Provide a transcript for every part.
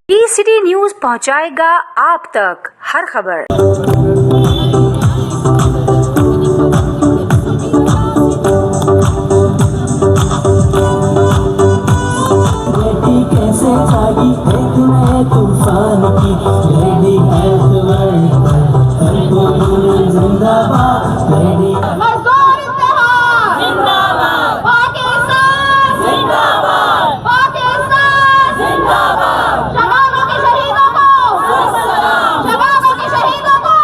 T-city news पहुंचाएगा आप तक हर खबर। कैसे जागी एक नए तूफान की लेडी हेल्थ वर्ल्ड जिंदाबाद लेडी मजदूर इत्तेहाद जिंदाबाद, पाकिस्तान जिंदाबाद, पाकिस्तान जिंदाबाद, शबाबों के शहीदों को सलाम, शबाबों के शहीदों को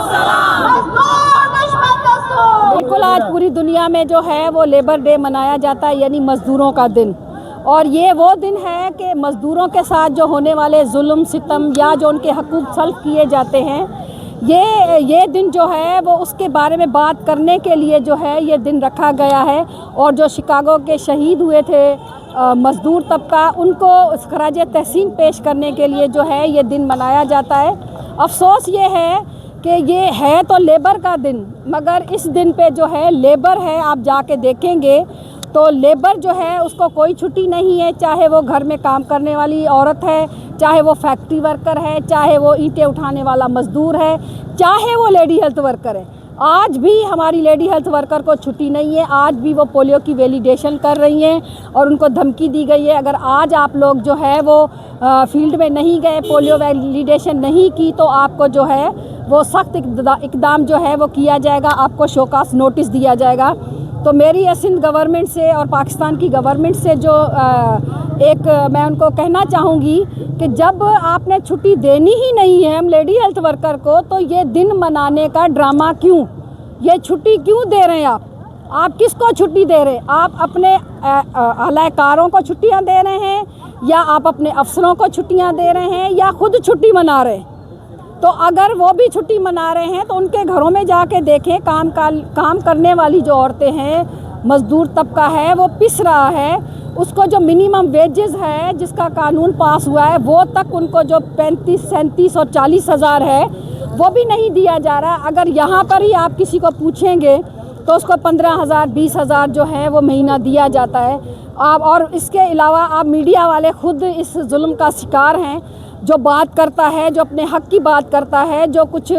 सलाम, मजदूर दुश्मन दस्तूर। बिल्कुल, आज पूरी दुनिया में जो है वो लेबर डे मनाया जाता है, यानी मज़दूरों का दिन। और ये वो दिन है कि मज़दूरों के साथ जो होने वाले जुल्म सितम या जो उनके हकूक़ सल्ब किए जाते हैं, ये दिन जो है वो उसके बारे में बात करने के लिए जो है ये दिन रखा गया है। और जो शिकागो के शहीद हुए थे मज़दूर तबका, उनको खराज तहसीन पेश करने के लिए जो है ये दिन मनाया जाता है। अफसोस ये है कि ये है तो लेबर का दिन, मगर इस दिन पे जो है लेबर है, आप जाके देखेंगे तो लेबर जो है उसको कोई छुट्टी नहीं है, चाहे वो घर में काम करने वाली औरत है, चाहे वो फैक्ट्री वर्कर है, चाहे वो ईंटें उठाने वाला मज़दूर है, चाहे वो लेडी हेल्थ वर्कर है। आज भी हमारी लेडी हेल्थ वर्कर को छुट्टी नहीं है। आज भी वो पोलियो की वैलिडेशन कर रही हैं और उनको धमकी दी गई है, अगर आज आप लोग जो है वो फील्ड में नहीं गए, पोलियो वैलिडेशन नहीं की, तो आपको जो है वो सख्त इक़दाम जो है वो किया जाएगा, आपको शोकास नोटिस दिया जाएगा। तो मेरी सिंध गवर्नमेंट से और पाकिस्तान की गवर्नमेंट से जो मैं उनको कहना चाहूँगी कि जब आपने छुट्टी देनी ही नहीं है हम लेडी हेल्थ वर्कर को, तो ये दिन मनाने का ड्रामा क्यों, ये छुट्टी क्यों दे रहे हैं आप किसको छुट्टी दे रहे हैं? आप अपने अहलकारों को छुट्टियाँ दे रहे हैं, या आप अपने अफसरों को छुट्टियाँ दे रहे हैं, या खुद छुट्टी मना रहे हैं? तो अगर वो भी छुट्टी मना रहे हैं तो उनके घरों में जाके देखें, काम करने वाली जो औरतें हैं, मज़दूर तबका है, वो पिस रहा है। उसको जो मिनिमम वेजेस है जिसका कानून पास हुआ है, वो तक उनको जो 35, 37 और 40 हज़ार है वो भी नहीं दिया जा रहा। अगर यहाँ पर ही आप किसी को पूछेंगे तो उसको 15,000, 20,000 जो है वो महीना दिया जाता है। आप और इसके अलावा आप मीडिया वाले खुद इस जुल्म का शिकार हैं। जो बात करता है, जो अपने हक़ की बात करता है, जो कुछ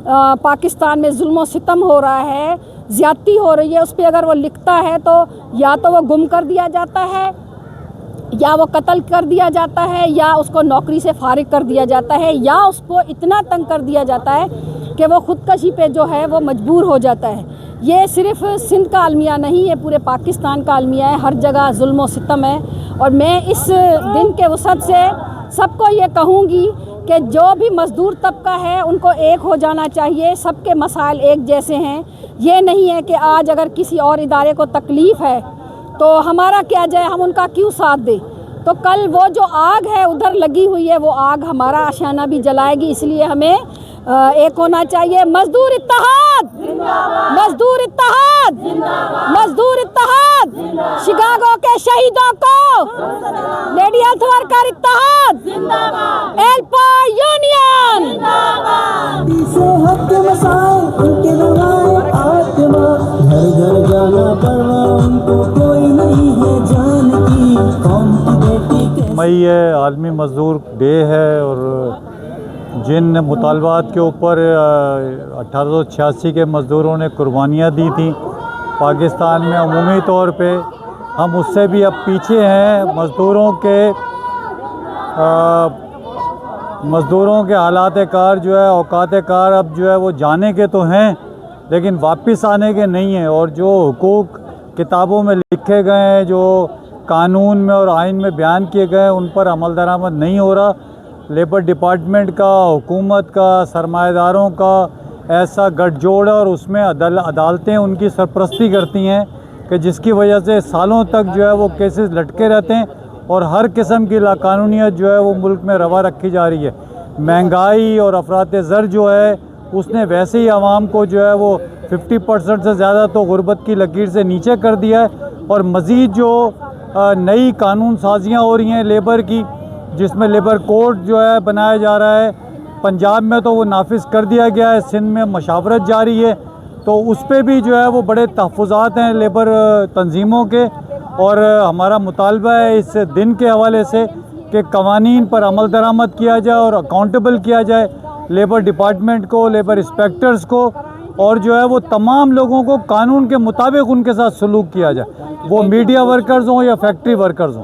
पाकिस्तान में जुल्म सितम हो रहा है, ज़्यादती हो रही है, उस पर अगर वो लिखता है तो या तो वो गुम कर दिया जाता है, या वो कत्ल कर दिया जाता है, या उसको नौकरी से फारिग कर दिया जाता है, या उसको इतना तंग कर दिया जाता है कि वो ख़ुदकशी पे जो है वो मजबूर हो जाता है। ये सिर्फ़ सिंध का अलमिया नहीं है, पूरे पाकिस्तान का अलमिया है, हर जगह जुल्म व सितम है। और मैं इस दिन के वसत से सबको ये कहूँगी कि जो भी मज़दूर तबका है उनको एक हो जाना चाहिए। सबके मसाइल एक जैसे हैं। ये नहीं है कि आज अगर किसी और इदारे को तकलीफ़ है तो हमारा क्या जाए, हम उनका क्यों साथ दें। तो कल वो जो आग है उधर लगी हुई है, वो आग हमारा आशियाना भी जलाएगी। इसलिए हमें एक होना चाहिए। मज़दूर इत्तेहाद, मज़दूर इत्तेहाद, मज़दूर इत्तेहाद, शिकागो के शहीदों को, लेडी हेल्थ वर्कर इत्तेहाद, एल्पा यूनियन से हक मसाए उनके नवाए आत्मा घर घर जाना परवा उनको कोई नहीं है जान की कौम की बेटी के मई है, आलमी मज़दूर डे है। और जिन मुतालबात के ऊपर 1886 के मज़दूरों ने कुर्बानियाँ दी थी पाकिस्तान में अमूमी तौर पे, हम उससे भी अब पीछे हैं। मज़दूरों के हालात कार जो है, औकात कार अब जो है वो जाने के तो हैं लेकिन वापस आने के नहीं हैं। और जो हुकूक किताबों में लिखे गए हैं, जो कानून में और आइन में बयान किए गए हैं, उन पर अमल दरामद नहीं हो रहा। लेबर डिपार्टमेंट का, हुकूमत का, सरमाएदारों का ऐसा गठजोड़ है और उसमें अदालतें उनकी सरपरस्ती करती हैं कि जिसकी वजह से सालों तक जो है वो केसेस लटके रहते हैं और हर किस्म की लाकानूनियत जो है वो मुल्क में रवा रखी जा रही है। महंगाई और अफरात ज़र जो है उसने वैसे ही आवाम को जो है वो 50% से ज़्यादा तो गुर्बत की लकीर से नीचे कर दिया है। और मज़ीद जो नई कानून साजियाँ हो रही हैं लेबर की, जिसमें लेबर कोड जो है बनाया जा रहा है, पंजाब में तो वो नाफिज कर दिया गया है, सिंध में मशावरत जारी है, तो उस पर भी जो है वो बड़े तहफ़्फ़ुज़ात हैं लेबर तंजीमों के। और हमारा मुतालबा है इस दिन के हवाले से कि कवानीन पर अमल दरामद किया जाए और अकाउंटेबल किया जाए लेबर डिपार्टमेंट को, लेबर इंस्पेक्टर्स को, और जो है वो तमाम लोगों को कानून के मुताबिक उनके साथ सलूक किया जाए, वो मीडिया वर्कर्स हों या फैक्ट्री वर्कर्स हों।